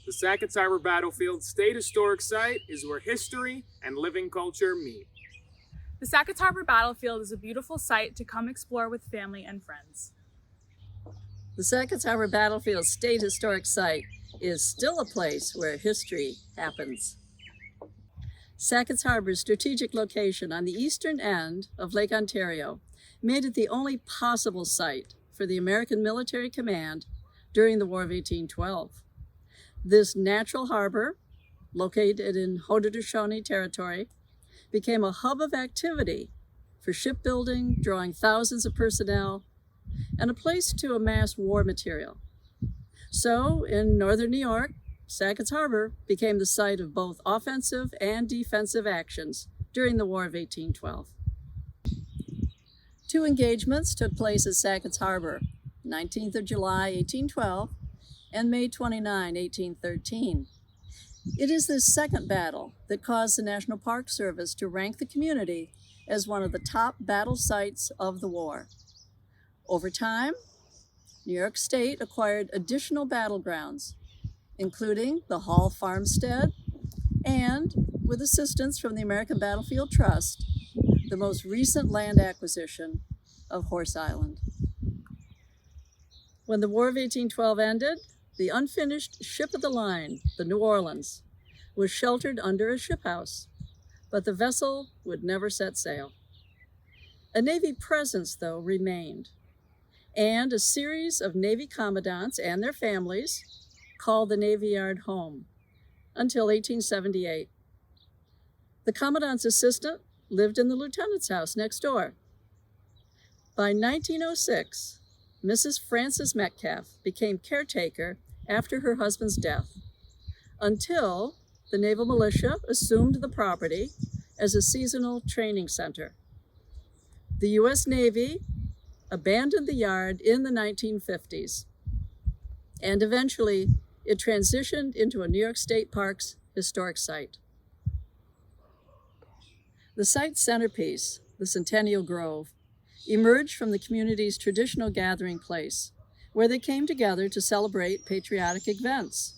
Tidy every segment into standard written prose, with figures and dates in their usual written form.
The Sackets Harbor Battlefield State Historic Site is where history and living culture meet. The Sackets Harbor Battlefield is a beautiful site to come explore with family and friends. The Sackets Harbor Battlefield State Historic Site is still a place where history happens. Sackets Harbor's strategic location on the eastern end of Lake Ontario made it the only possible site for the American military command during the War of 1812. This natural harbor, located in Haudenosaunee territory, became a hub of activity for shipbuilding, drawing thousands of personnel, and a place to amass war material. So, in northern New York, Sackets Harbor became the site of both offensive and defensive actions during the War of 1812. Two engagements took place at Sackets Harbor, 19th of July, 1812, and May 29, 1813. It is this second battle that caused the National Park Service to rank the community as one of the top battle sites of the war. Over time, New York State acquired additional battlegrounds, including the Hall Farmstead and, with assistance from the American Battlefield Trust, the most recent land acquisition of Horse Island. When the War of 1812 ended, the unfinished ship of the line, the New Orleans, was sheltered under a ship house, but the vessel would never set sail. A Navy presence, though, remained, and a series of Navy commandants and their families called the Navy Yard home until 1878. The commandant's assistant lived in the lieutenant's house next door. By 1906, Mrs. Frances Metcalf became caretaker after her husband's death, until the Naval Militia assumed the property as a seasonal training center. The U.S. Navy abandoned the yard in the 1950s, and eventually it transitioned into a New York State Parks historic site. The site's centerpiece, the Centennial Grove, emerged from the community's traditional gathering place, where they came together to celebrate patriotic events.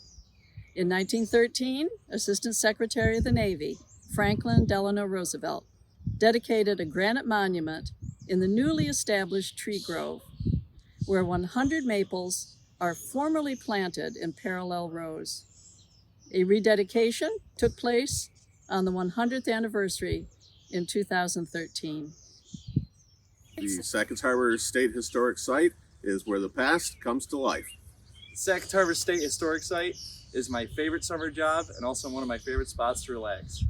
In 1913, Assistant Secretary of the Navy, Franklin Delano Roosevelt, dedicated a granite monument in the newly established tree grove, where 100 maples are formally planted in parallel rows. A rededication took place on the 100th anniversary in 2013. The Sackets Harbor State Historic Site is where the past comes to life. Sackets Harbor State Historic Site is my favorite summer job and also one of my favorite spots to relax.